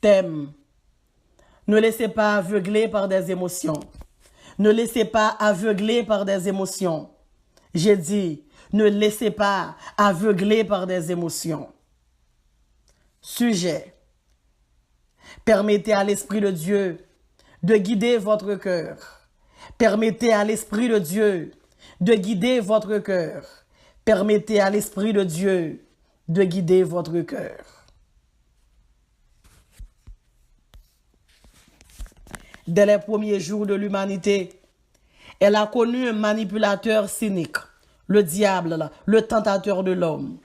Thème. Ne laissez pas aveugler par des émotions. Ne laissez pas aveugler par des émotions. J'ai dit, ne laissez pas aveugler par des émotions. Sujet. Permettez à l'Esprit de Dieu de guider votre cœur. Permettez à l'Esprit de Dieu de guider votre cœur. Permettez à l'Esprit de Dieu de guider votre cœur. Dès les premiers jours de l'humanité, elle a connu un manipulateur cynique, le diable, le tentateur de l'homme.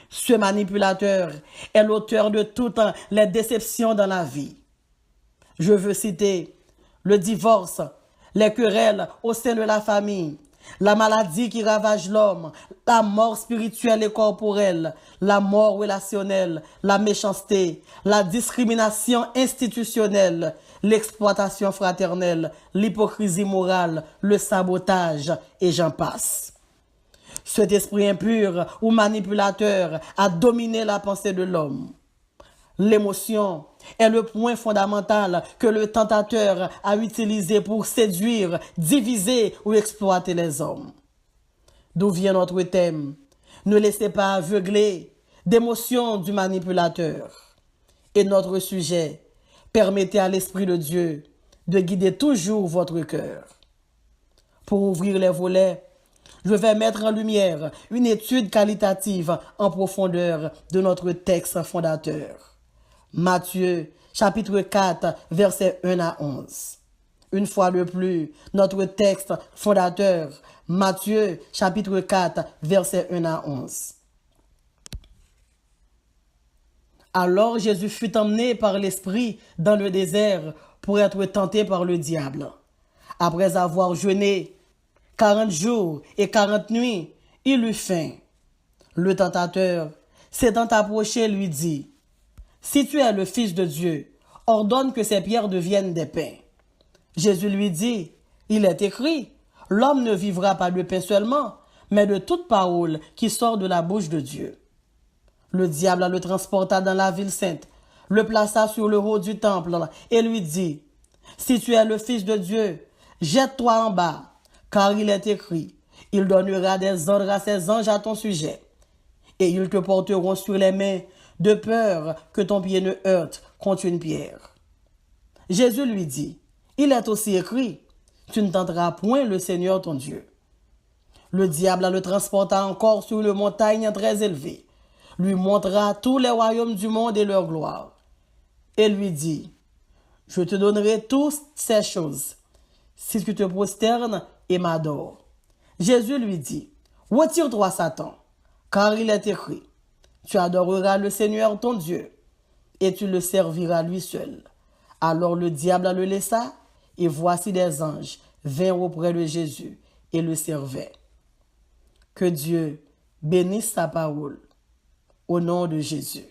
Ce manipulateur est l'auteur de toutes les déceptions dans la vie. Je veux citer le divorce, les querelles au sein de la famille, la maladie qui ravage l'homme, la mort spirituelle et corporelle, la mort relationnelle, la méchanceté, la discrimination institutionnelle, l'exploitation fraternelle, l'hypocrisie morale, le sabotage, et j'en passe. Cet esprit impur ou manipulateur a dominé la pensée de l'homme. L'émotion est le point fondamental que le tentateur a utilisé pour séduire, diviser ou exploiter les hommes. D'où vient notre thème? Ne laissez pas aveugler d'émotions du manipulateur. Et notre sujet, permettez à l'Esprit de Dieu de guider toujours votre cœur. Pour ouvrir les volets, je vais mettre en lumière une étude qualitative en profondeur de notre texte fondateur. Matthieu, chapitre 4, versets 1 à 11. Une fois de plus, notre texte fondateur, Matthieu, chapitre 4, versets 1 à 11. Alors Jésus fut emmené par l'Esprit dans le désert pour être tenté par le diable. Après avoir jeûné 40 jours et 40 nuits, il eut faim. Le tentateur, s'étant approché, lui dit, « Si tu es le Fils de Dieu, ordonne que ces pierres deviennent des pains. » Jésus lui dit, « Il est écrit, l'homme ne vivra pas de pain seulement, mais de toute parole qui sort de la bouche de Dieu. » Le diable le transporta dans la ville sainte, le plaça sur le haut du temple et lui dit, « Si tu es le Fils de Dieu, jette-toi en bas, car il est écrit, il donnera des ordres à ses anges à ton sujet, et ils te porteront sur les mains, de peur que ton pied ne heurte contre une pierre. » Jésus lui dit, « Il est aussi écrit, tu ne tenteras point le Seigneur ton Dieu. » Le diable le transporta encore sur une montagne très élevée, lui montra tous les royaumes du monde et leur gloire, et lui dit, « Je te donnerai toutes ces choses, si tu te prosternes et m'adores. » Jésus lui dit, « Retire-toi, Satan, car il est écrit, tu adoreras le Seigneur ton Dieu, et tu le serviras lui seul. » Alors le diable le laissa, et voici des anges vinrent auprès de Jésus et le servaient. Que Dieu bénisse sa parole. Au nom de Jésus.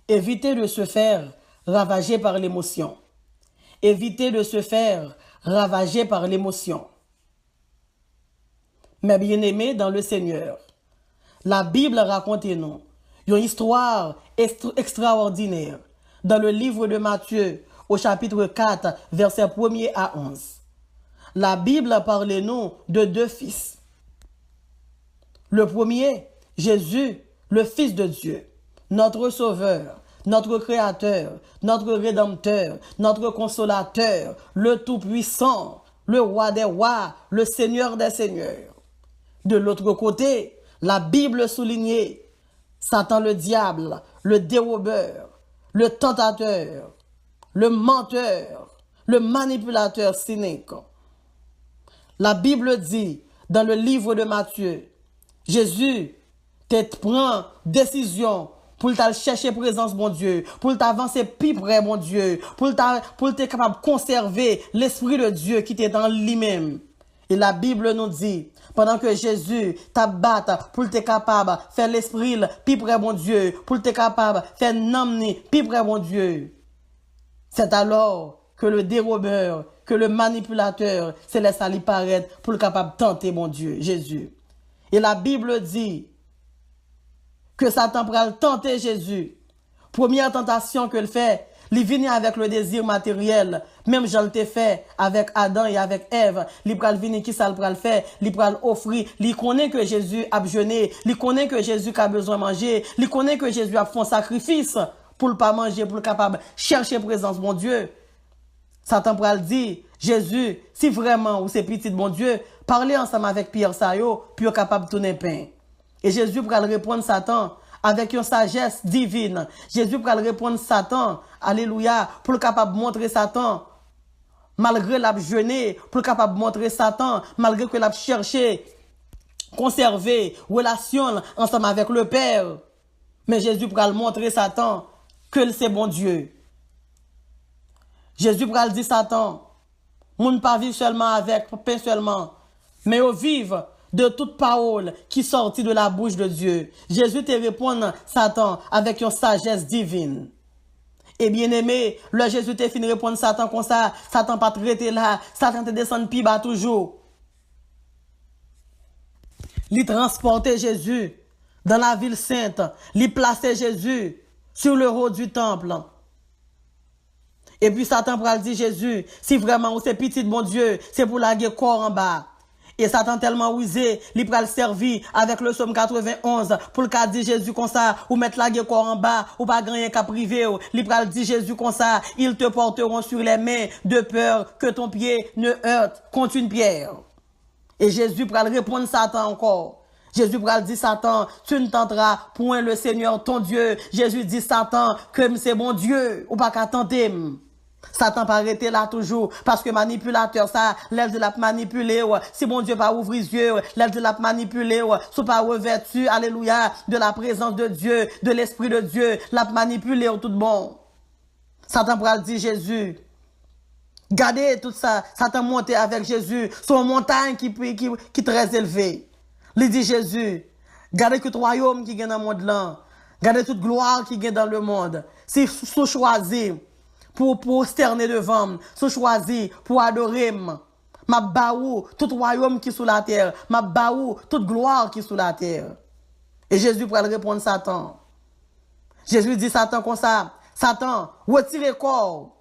Évitez de se faire ravager par l'émotion. Évitez de se faire ravager par l'émotion. Mes bien-aimés dans le Seigneur, la Bible raconte-nous une histoire extraordinaire dans le livre de Matthieu au chapitre 4, versets 1er à 11. La Bible parle-nous de deux fils. Le premier, Jésus, le Fils de Dieu, notre Sauveur, notre Créateur, notre Rédempteur, notre Consolateur, le Tout-Puissant, le Roi des Rois, le Seigneur des Seigneurs. De l'autre côté, la Bible soulignait Satan le diable, le dérobeur, le tentateur, le menteur, le manipulateur cynique. La Bible dit dans le livre de Matthieu, Jésus te prend décision pour te chercher présence, mon Dieu, pour t'avancer plus près, mon Dieu, pour être capable de conserver l'Esprit de Dieu qui t'est dans lui-même. Et la Bible nous dit, pendant que Jésus t'abatte pour être capable de faire l'Esprit plus près, mon Dieu, pour être capable de faire l'âme plus près, mon Dieu. C'est alors que le dérobeur, que le manipulateur se laisse aller paraître pour être capable de tenter, mon Dieu, Jésus. Et la Bible dit que Satan pral tenter Jésus. Première tentation que le fait, il vient avec le désir matériel. Même Jean le fait avec Adam et avec Ève. Il pral venir qui ça le pral faire, il pral offrir, il connaît que Jésus a jeûné, il connaît que Jésus a besoin de manger, il connaît que Jésus a fait un sacrifice pour ne pas manger, pour le capable chercher présence mon Dieu. Satan pral dit, Jésus, si vraiment ou c'est petit de mon Dieu, parlez ensemble avec Pierre Sayo, puis capable de tourner pain. Et Jésus pral répondre Satan avec une sagesse divine. Jésus pral répondre Satan, alléluia, pour le capable de montrer Satan, malgré l'a jeûné, pour le capable de montrer Satan, malgré que l'a cherché, conserver relation ensemble avec le Père. Mais Jésus pral montrer Satan que c'est bon Dieu. Jésus pral dit Satan, moun pas vivre seulement avec pain seulement, mais au vivre de toute parole qui sortit de la bouche de Dieu. Jésus te répond Satan avec une sagesse divine. Et bien aimé, le Jésus te fin répondre Satan comme ça, Satan pas traité là, Satan te descend plus bas toujours. Il transportait Jésus dans la ville sainte, il plaçait Jésus sur le haut du temple. Et puis Satan pral dit Jésus, si vraiment c'est petit de mon Dieu, c'est pour la guerre corps en bas. Et Satan tellement usé, il pral servi avec le psaume 91 pour le cas dit Jésus comme ça, ou mettre la guerre corps en bas, ou pas gagner qu'à privé, il pral dit Jésus comme ça, ils te porteront sur les mains de peur que ton pied ne heurte contre une pierre. Et Jésus pral répondre Satan encore. Jésus pral dit Satan, tu ne tenteras point le Seigneur ton Dieu. Jésus dit Satan, que c'est mon Dieu, ou pas qu'à tenter. Satan pas arrêté là toujours, parce que manipulateur, ça, l'aile de la manipuler, si mon Dieu pas ouvrir les yeux, l'aile de la manipuler, soit pas revêtu, alléluia, de la présence de Dieu, de l'Esprit de Dieu, la manipuler tout bon. Satan pral dit Jésus, gardez tout ça, Satan monté avec Jésus, sur une montagne qui est très élevée. Il dit Jésus, gardez tout royaume qui est dans le monde là, gardez toute gloire qui est dans le monde. Si vous choisissez, pour sterner devant, sous choisi pour adorer, ma baou tout royaume qui est sous la terre, ma baou toute gloire qui est sous la terre. Et Jésus pourrait répondre Satan. Jésus dit Satan comme ça, Satan, retire corps.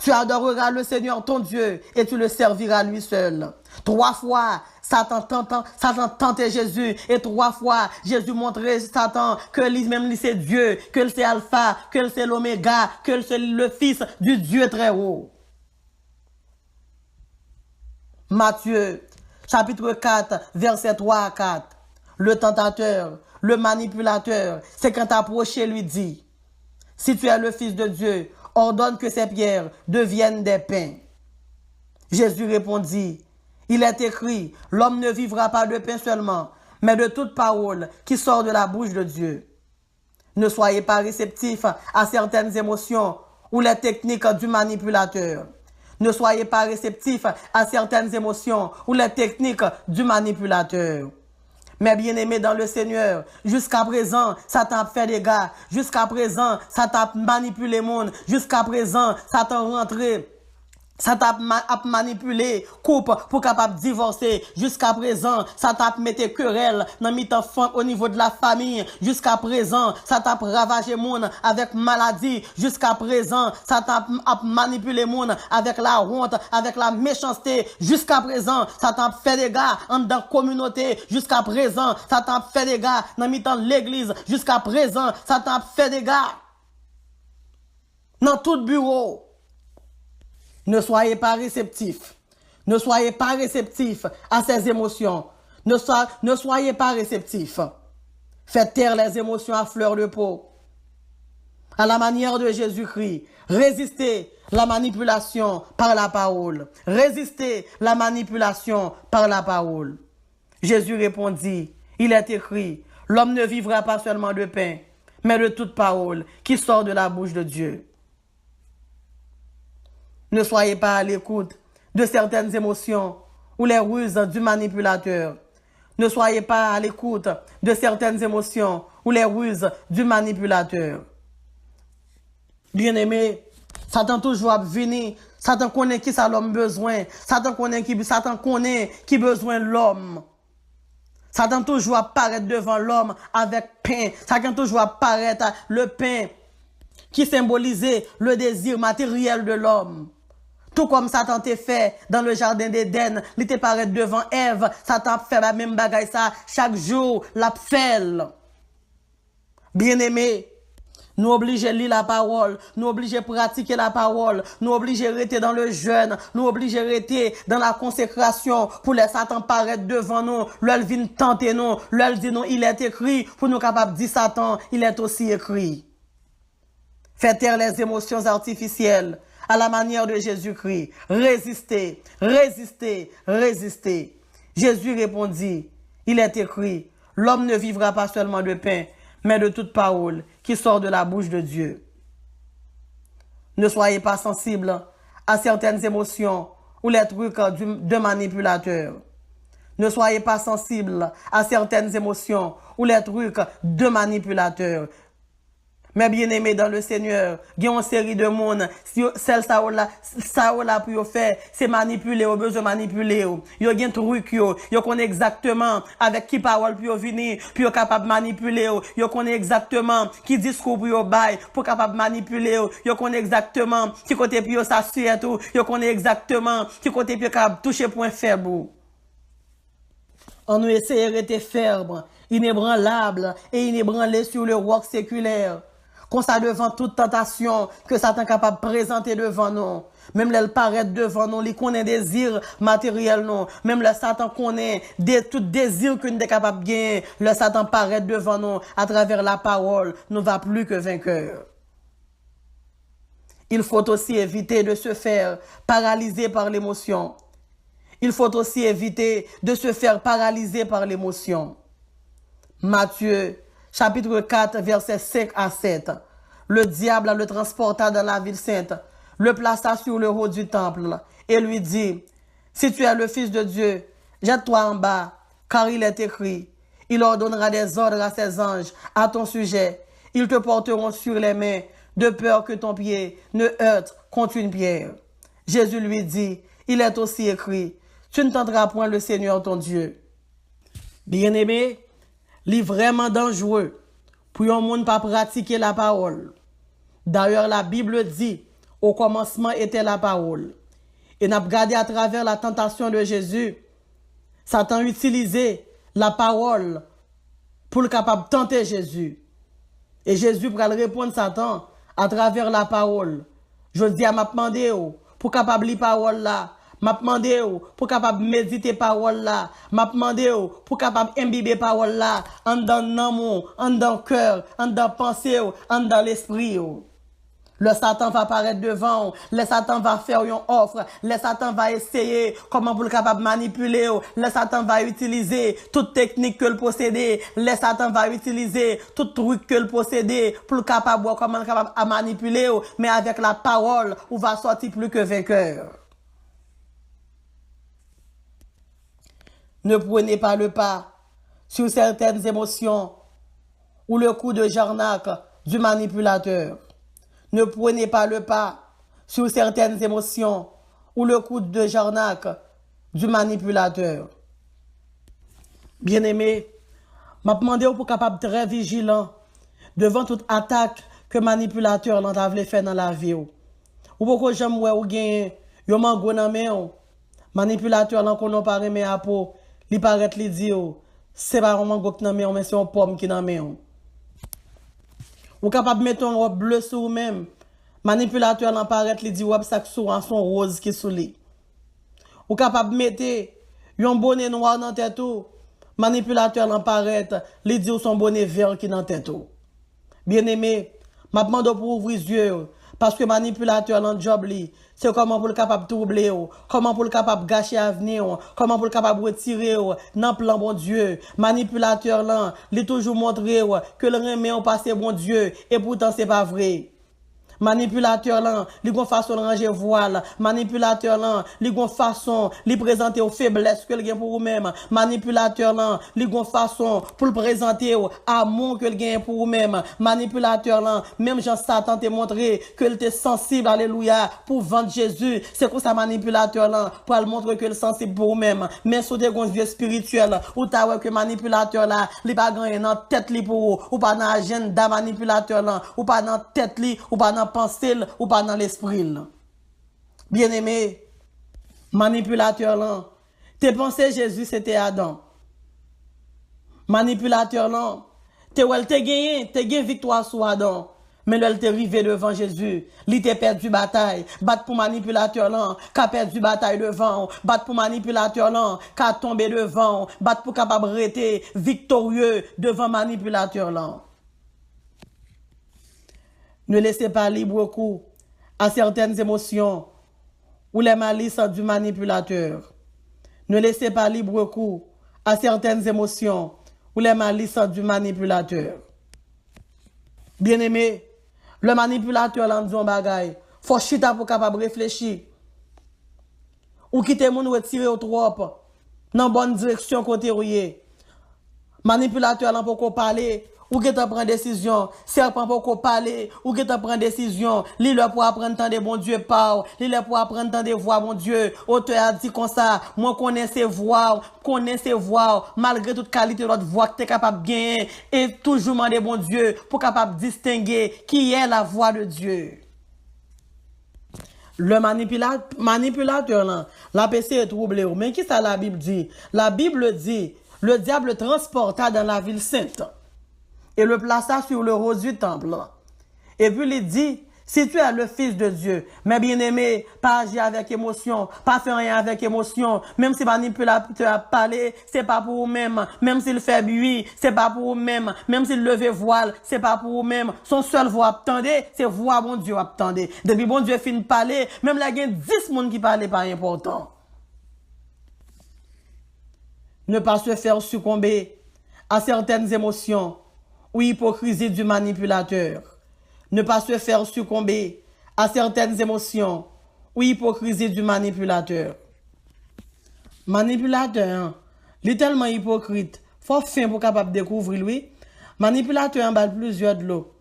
Tu adoreras le Seigneur ton Dieu et tu le serviras lui seul. 3 fois, Satan tentait Jésus et 3 fois, Jésus montrait Satan que lui-même c'est Dieu, que c'est Alpha, que c'est l'Oméga, que c'est le Fils du Dieu très haut. Matthieu, chapitre 4, verset 3 à 4. Le tentateur, le manipulateur, c'est quand approché lui dit, si tu es le Fils de Dieu, ordonne que ces pierres deviennent des pains. Jésus répondit, il est écrit, l'homme ne vivra pas de pain seulement, mais de toute parole qui sort de la bouche de Dieu. Ne soyez pas réceptifs à certaines émotions ou les techniques du manipulateur. Ne soyez pas réceptifs à certaines émotions ou les techniques du manipulateur. Mais bien aimé dans le Seigneur, jusqu'à présent, ça t'a fait des gars. Jusqu'à présent, ça t'a manipulé le monde. Jusqu'à présent, ça t'a rentré. Ça t'a manipulé, coupe pour capable divorcer. Jusqu'à présent, ça t'a mis querelle dans mi-temps au niveau de la famille. Jusqu'à présent, ça t'a ravagé monde avec maladie. Jusqu'à présent, ça t'a manipulé monde avec la honte, avec la méchanceté. Jusqu'à présent, ça t'a fait des gars dans la communauté. Jusqu'à présent, ça t'a fait des gars dans mi-temps l'église. Jusqu'à présent, ça t'a fait des gars dans tout bureau. Ne soyez pas réceptifs. Ne soyez pas réceptifs à ces émotions. Ne soyez pas réceptifs. Faites taire les émotions à fleur de peau. À la manière de Jésus-Christ, résistez la manipulation par la parole. Résistez la manipulation par la parole. Jésus répondit, il est écrit, l'homme ne vivra pas seulement de pain, mais de toute parole qui sort de la bouche de Dieu. Ne soyez pas à l'écoute de certaines émotions ou les ruses du manipulateur. Ne soyez pas à l'écoute de certaines émotions ou les ruses du manipulateur. Bien-aimé, Satan toujours venir. Satan connaît qui ça l'homme besoin. Satan connaît qui besoin l'homme. Satan toujours apparaît devant l'homme avec pain. Satan toujours apparaît le pain qui symbolisait le désir matériel de l'homme. Tout comme Satan t'a fait dans le jardin d'Éden, il te paraît devant Ève, Satan fait la même bagaille ça chaque jour, la fait. Bien-aimé, nous obligés à lire la parole, nous obligés à pratiquer la parole, nous obligés à rester dans le jeûne, nous obligés à rester dans la consécration pour laisser Satan paraître devant nous, l'elle vient tenter nous, l'elle dit non, il est écrit, pour nous capables de dire Satan, il est aussi écrit. Faites taire les émotions artificielles à la manière de Jésus-Christ. Résistez, résistez, résistez. Jésus répondit, il est écrit, l'homme ne vivra pas seulement de pain, mais de toute parole qui sort de la bouche de Dieu. Ne soyez pas sensibles à certaines émotions ou les trucs de manipulateurs. Ne soyez pas sensibles à certaines émotions ou les trucs de manipulateurs. Mais bien aimé dans le Seigneur, il y a une série de monde, celle ça là pour faire, c'est manipuler, au besoin de manipuler. Il y a un truc, il connaît exactement avec qui parole pour venir, pour capable manipuler. Il connaît exactement qui discours pour bail, pour capable manipuler. Il connaît exactement qui côté pour s'assurer tout. Il connaît exactement qui côté pour capable toucher point faible. On nous essaie de rester ferme, inébranlable et inébranlé sur le roc séculaire. Qu'on ça devant toute tentation que Satan est capable de présenter devant nous. Même le paraît devant nous, il connaît des désirs matériels non. Même le Satan connaît tout désir que nous sommes capables de gagner. Le Satan paraît devant nous à travers la parole. Nous va plus que vainqueur. Il faut aussi éviter de se faire paralyser par l'émotion. Il faut aussi éviter de se faire paralyser par l'émotion. Matthieu chapitre 4, versets 5 à 7. Le diable le transporta dans la ville sainte, le plaça sur le haut du temple et lui dit, si tu es le Fils de Dieu, jette-toi en bas, car il est écrit, il ordonnera des ordres à ses anges à ton sujet. Ils te porteront sur les mains, de peur que ton pied ne heurte contre une pierre. Jésus lui dit, il est aussi écrit, tu ne tenteras point le Seigneur ton Dieu. Bien-aimé, c'est vraiment dangereux pour un monde pas pratiquer la parole. D'ailleurs, la Bible dit, au commencement était la parole. Et n'a regardé à travers la tentation de Jésus, Satan utilisait la parole pour le capable de tenter Jésus. Et Jésus pour répondre à Satan à travers la parole. Je dis à m'a demandé pour capable lire parole là. M'a demandé pour capable méditer parole là, m'a demandé pour capable imbiber parole là en dans l'amour, en dans le cœur, en dans pensée, en dans l'esprit. Le Satan va apparaître devant, le Satan va faire une offre, le Satan va essayer comment pour le capable manipuler, le Satan va utiliser toute technique que le posséder, le Satan va utiliser tout truc que le posséder pour le capable comment capable à manipuler, mais avec la parole, on va sortir plus que vainqueur. Ne prenez pas le pas sur certaines émotions ou le coup de jarnac du manipulateur. Ne prenez pas le pas sur certaines émotions ou le coup de jarnac du manipulateur. Bien-aimé, m'a demandé pour capable très vigilant devant toute attaque que manipulateur l'entave fait dans la vie. Ou pourquoi j'aime ou gagne yo mango nan men manipulateur l'en konon pas remet à peau. Li paraît li di c'est pas un mango qui nan men mais c'est un pomme qui nan men. Ou capable mettre un robe bleu sur ou même manipulateur l'en paraît li di robe sac sou en son rose qui sou li. Ou capable mettre un bonnet noir dans tête ou manipulateur l'en paraît li di son bonnet vert qui dans tête ou. Bien-aimé, m'a demandé pour ouvrir les yeux parce que manipulateur dans job li c'est comment pour le capable troubler comment pour le capable gâcher avenir comment pour le capable retirer dans plan bon Dieu manipulateur là il toujours montrer que le remet on passer bon Dieu et pourtant c'est pas vrai Manipulateur là, li gon façon de ranger voile. Manipulateur là, li gon façon li présenter aux faiblesses que gen pour vous même. Manipulateur là, li gon façon pour le présenter au amour que gen pour vous même. Manipulateur là, même Jean Satan te montré que il était sensible, alléluia, pour vendre Jésus. C'est comme ça manipulateur là, pour le montrer que il est sensible pour vous même. Mais sur des gon vieux spirituel, ou ta ouais que manipulateur là, li pas gagné dans tête li pour ou pas dans agenda manipulateur là, ou pas dans tête li, ou pas dans pensée ou pas dans l'esprit. Bien-aimé, manipulateur là, t'es pensé Jésus c'était Adam. Manipulateur là, t'es gagné victoire sur Adam. Mais là, t'es arrivé devant Jésus. Il t'a perdu bataille. Battre pour manipulateur là, qu'a perdu bataille devant. Battre pour manipulateur là, qu'a tombé devant. Battre pour capable rester victorieux devant manipulateur là. Ne laissez pas libre cours à certaines émotions ou les malices du manipulateur. Ne laissez pas libre cours à certaines émotions ou les malices du manipulateur. Bien-aimé, le manipulateur là nous bagay, faut chita pour capable réfléchir. Ou quitter moun retirer au trop dans bonne direction côté rouillé. Manipulateur là pour parler, ou qui te prend décision, serpent pour parler, ou qui te prend décision, li le pour apprendre tant de bon Dieu parle, li le pour apprendre tant de voix bon Dieu. Auteur a dit comme ça, moi connais ses voix, malgré toute qualité de votre voix que tu es capable de gagner, et toujours demander bon Dieu pour capable de distinguer qui est la voix de Dieu. Le manipulateur là, la PC est troublé. Mais qui ça la Bible dit? La Bible dit, le diable transporta dans la ville sainte et le plaça sur le rose du temple. Et puis il dit, si tu es le fils de Dieu, mais bien aimé, pas agir avec émotion, pas faire rien avec émotion, même si manipulateur a parlé, c'est pas pour vous-même, même s'il fait bruit, c'est pas pour vous-même, même s'il leve voile, c'est pas pour vous-même, son seul voix attendez, c'est voix bon Dieu attendez. Depuis bon Dieu finit de parler, même là il y a 10 personnes qui parlent pas important. Ne pas se faire succomber à certaines émotions ou hypocrisie du manipulateur. Ne pas se faire succomber à certaines émotions ou hypocrisie du manipulateur. Manipulateur, il est tellement hypocrite, faut fin pour capable découvrir lui. Manipulateur en bas plusieurs de l'eau.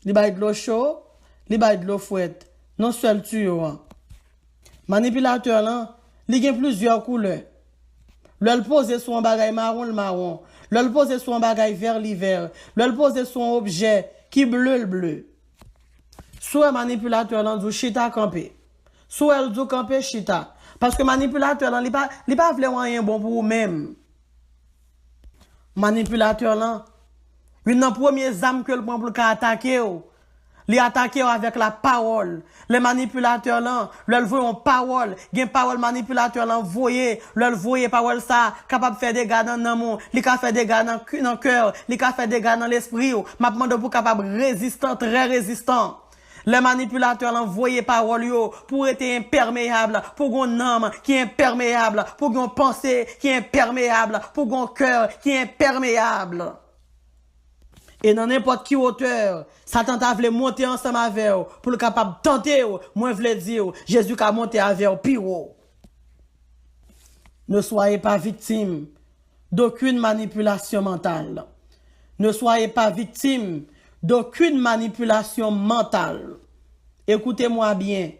Il bat de l'eau chaud, il bat de l'eau fouette. Non seul tuyau. Manipulateur là, il a plusieurs couleurs. Le pose sur un bagage marron, le marron. Le pose sur un bagage vert, l'hiver. Le pose sur un objet qui bleu, le bleu. Soit manipulateur là, du chita campé. Soit elle du campé chita. Parce que manipulateur là, il pas vraiment rien bon pour vous-même. Manipulateur là, une des premières âmes que le prend pour attaquer. Les attaquer avec la parole. Les manipulateurs là, le voient en parole. Gen parole manipulateur là, voyez, le voyez parole ça, capable de faire des gars dans l'amour, li ka faire des gars dans le cœur, li ka faire des gars dans l'esprit. M'a demandé pour capable résistant, très résistant. Les manipulateurs là, voyez parole yo, pour être imperméable, pour une âme qui est imperméable, pour une pensée qui est imperméable, pour un cœur qui est imperméable. Et dans n'importe qui hauteur, Satan t'a voulu monter ensemble avec vous pour le capable de tenter. Moi, je voulais dire, Jésus a monté avec vous pire. Ne soyez pas victime d'aucune manipulation mentale. Ne soyez pas victime d'aucune manipulation mentale. Écoutez-moi bien.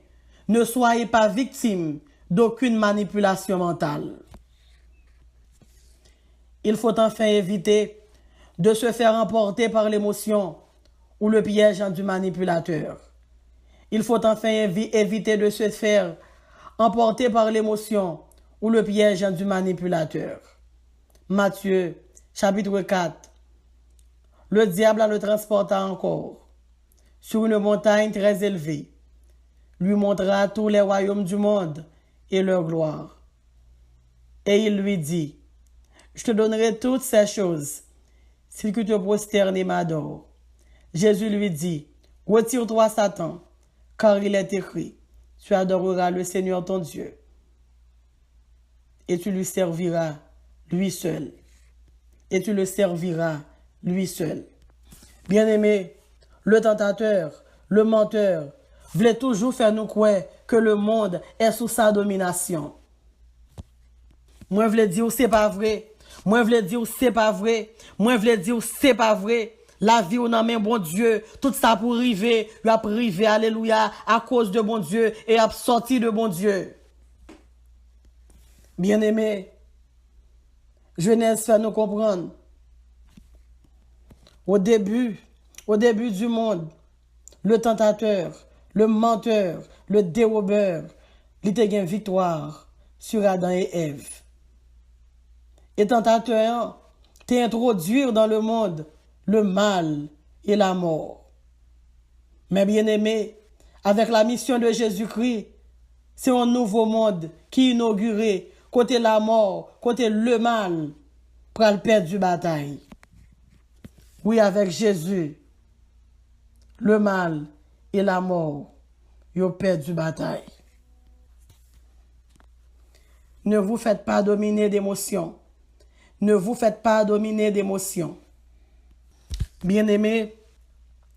Ne soyez pas victime d'aucune manipulation mentale. Il faut enfin éviter de se faire emporter par l'émotion ou le piège du manipulateur. Il faut enfin éviter de se faire emporter par l'émotion ou le piège du manipulateur. Matthieu, chapitre 4. Le diable le transporta encore sur une montagne très élevée, lui montra tous les royaumes du monde et leur gloire. Et il lui dit, je te donnerai toutes ces choses si tu te prosternes et m'adores. Jésus lui dit, retire-toi Satan, car il est écrit, tu adoreras le Seigneur ton Dieu, et tu lui serviras lui seul. Et tu le serviras lui seul. Bien-aimé, le tentateur le menteur, voulait toujours faire nous croire que le monde est sous sa domination. Moi, je voulais dire c'est pas vrai. Moi, je voulais dire c'est pas vrai. Moi, je voulais dire c'est pas vrai. La vie, on a main bon Dieu. Tout ça pour arriver. Il a privé, alléluia, à cause de bon Dieu et a sorti de bon Dieu. Bien-aimé, Genèse fait nous comprendre. Au début du monde, le tentateur, le menteur, le dérobeur, il était gain victoire sur Adam et Ève. Et tentateur, t'introduire dans le monde le mal et la mort. Mais bien aimé, avec la mission de Jésus-Christ, c'est un nouveau monde qui est inauguré, côté la mort, côté le mal, pour le perdre du bataille. Oui, avec Jésus, le mal et la mort, ils ont perdu bataille. Ne vous faites pas dominer d'émotions. Ne vous faites pas dominer d'émotions. Bien-aimé,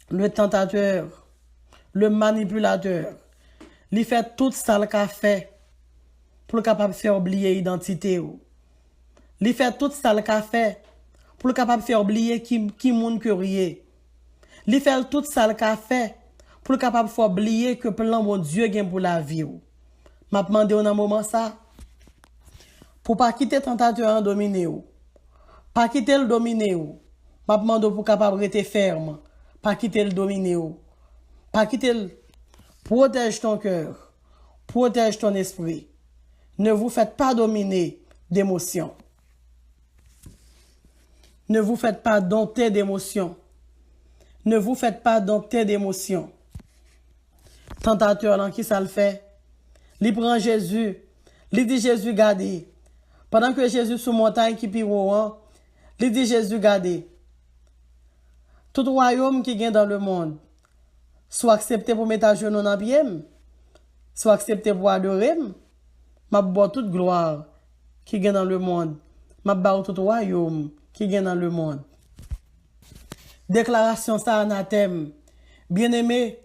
le tentateur, le manipulateur, il fait tout ça le fait pour capable faire oublier l'identité. Il fait tout ça le fait pour capable faire oublier qui monde que rier. Il fait tout ça le fait pour capable faire oublier que plan mon Dieu gagne pour la vie. M'a demandé un moment ça pour pas quitter tentateur en dominer. Pas quitter le dominer. M'a demandé pour capable rester ferme, pas quitter le dominer. Pas quitter le protège ton cœur, protège ton esprit. Ne vous faites pas dominer d'émotions. Ne vous faites pas dompter d'émotions. Ne vous faites pas dompter d'émotions. Tentateur, là, qui ça le fait? Il prend Jésus. Il dit Jésus, gardez. Pendant que Jésus sous montagne qui pire, il dit Jésus, gardez. Tout royaume qui vient dans le monde, soit accepté pour mettre à genoux dans pied, soit accepté pour adorer, m'a boire toute gloire qui vient dans le monde. M'a boire tout royaume qui vient dans le monde. Déclaration ça anathème. Bien-aimé,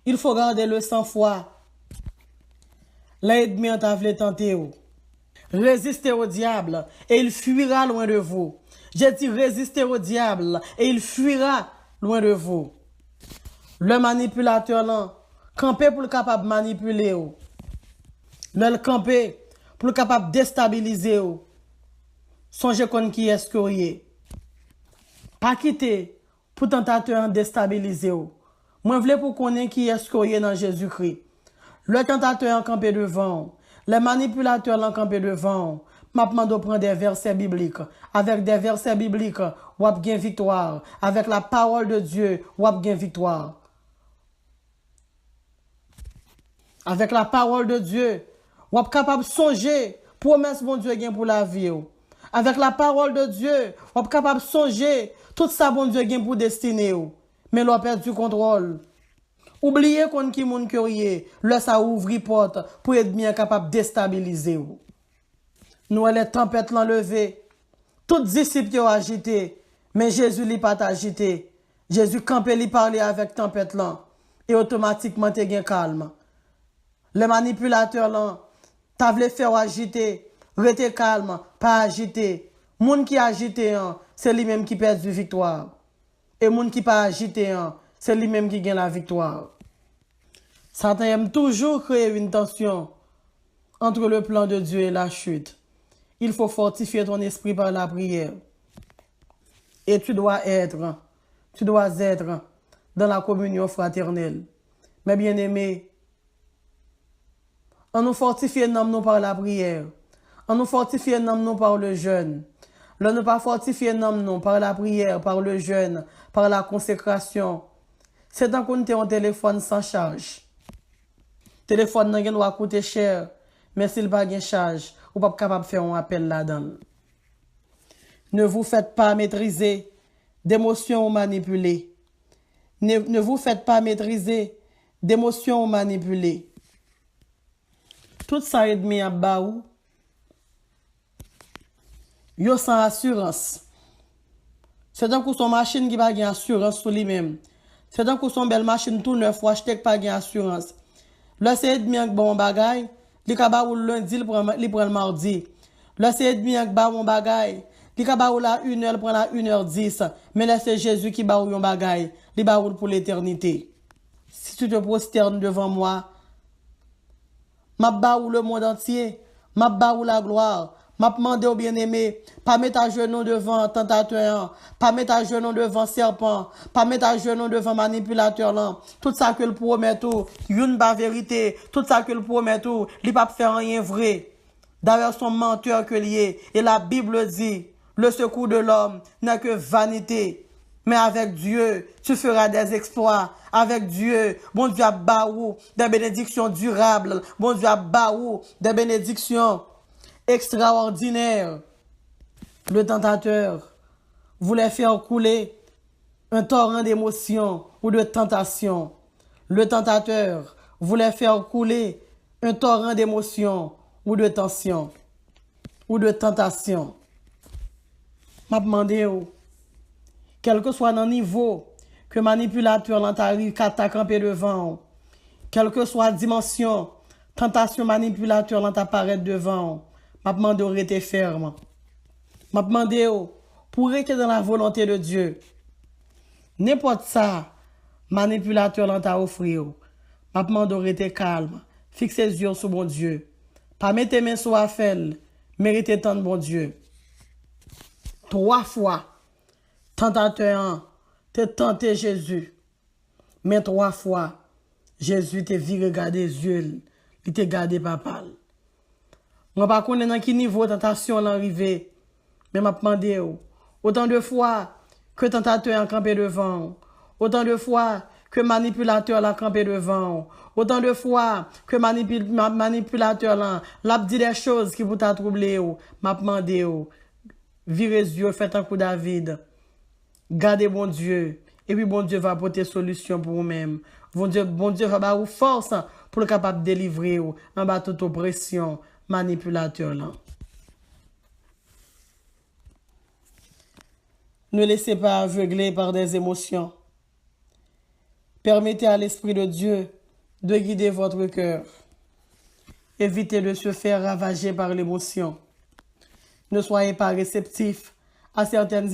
il faut garder le sang-froid. L'ennemi en t'a voulu tenter. Résistez au diable et il fuira loin de vous. J'ai dit résistez au diable et il fuira loin de vous. Le manipulateur là, camper pour le capable manipuler. Le camper pour le capable déstabiliser. Songez qu'on qui est-ce que vous êtes. Pas quitter pour tentateur déstabiliser. Moi, je voulais pour connaître qui est-ce que vous êtes dans Jésus-Christ. Le tentateur en campé devant, les manipulateurs en campé devant. M'a demandé de prendre des versets bibliques. Avec des versets bibliques, ou ap gen victoire. Avec la parole de Dieu, ou ap gen victoire. Avec la parole de Dieu, ou ap capable de songer promesse bon Dieu gen pour la vie. Avec la parole de Dieu, ou ap capable de songer tout ça bon Dieu gen pour destiné. Mais l'on perd du contrôle. Oubliez qu'on qui moun curieux, là ça ouvre porte pour être bien capable de déstabiliser. Nous les tempêtes l'enlever. Toutes disciples ont agité, mais Jésus n'est pas agité. Jésus campé li parler avec tempête là et automatiquement te gen calme. Les manipulateurs là, t'a vle faire agiter, rester calme, pas agité. Moun qui agité c'est lui-même qui perd du victoire. Et moun qui pas agité c'est lui-même qui gagne la victoire. Satan aime toujours créer une tension entre le plan de Dieu et la chute. Il faut fortifier ton esprit par la prière. Et tu dois être dans la communion fraternelle. Mais bien aimé, on nous fortifie nous par la prière. On nous fortifie nous par le jeûne. On nous pas fortifier nous par la prière, par le jeûne, par la consécration. C'est tant qu'on a un téléphone sans charge. Téléphone nan gen doit coûter cher, mais s'il pas de charge, ou pas capable de faire un appel là-dedans. Ne vous faites pas maîtriser d'émotions ou manipuler. Ne vous faites pas maîtriser d'émotions ou manipuler. Tout ça est mis à baou. Yo sans assurance. C'est donc son machine qui va gagner assurance sur lui-même. C'est un coup son belle machine tout neuf ou acheter pas gain assurance. Là c'est demi ak bon bagay, li ka ba ou lundi, li prend le mardi. Là c'est demi ak ba bon bagay, li ka ba ou la 1h, prend la 1h10. Mais là c'est Jésus qui ba ou yon bagay, li ba ou pour l'éternité. Si tu te prosternes devant moi, m'a ba ou le monde entier, m'a ba ou la gloire. M'a demandé au bien-aimé, pas mettre à genoux devant tentateur, pas mettre à genoux devant serpent, pas mettre à genoux devant manipulateur là. Tout ça que le promet tout, une pas vérité, tout ça que le promet tout, il pas faire rien vrai. D'ailleurs son menteur que lié et la Bible dit, le secours de l'homme n'est que vanité. Mais avec Dieu, tu feras des exploits. Avec Dieu, bon Dieu a baou des bénédictions durables. Bon Dieu a baou des bénédictions extraordinaire. Le tentateur voulait faire couler un torrent d'émotions ou de tentation. Le tentateur voulait faire couler un torrent d'émotions ou de tension ou de tentation. M'a demandé, quel que soit le niveau que manipulateur l'antarive qu'à camper devant, quelle que soit la dimension, tentation manipulateur l'antaparaître devant, m'a demandé de rester ferme. M'a demandé pour rester dans la volonté de Dieu. N'importe ça, manipulateur l'anta offrir. M'a demandé de rester calme. Fixez les yeux sur bon Dieu. Pas mettre les mains sur la felle. Méritez tant de bon Dieu. 3 fois, tentateur te tenté Jésus. Mais 3 fois, Jésus te vu regarder les yeux. Il te gardé papa. Je ne sais pas dans quel niveau de tentation l'arrivée. Mais je me demande, autant de fois que tentateur a campé devant, autant de fois que manipulateur l'a campé devant, autant de fois que manipulateur l'a dit des choses qui vous t'a troublé, m'a demandé, virez les yeux, faites un coup David, gardez bon Dieu, et puis bon Dieu va apporter solution pour vous-même. Bon Dieu va vous force pour le capable de délivrer en bas toute oppression manipulateur là. Ne laissez pas aveugler par des émotions. Permettez à l'Esprit de Dieu de guider votre cœur. Évitez de se faire ravager par l'émotion. Ne soyez pas réceptif à certaines émotions.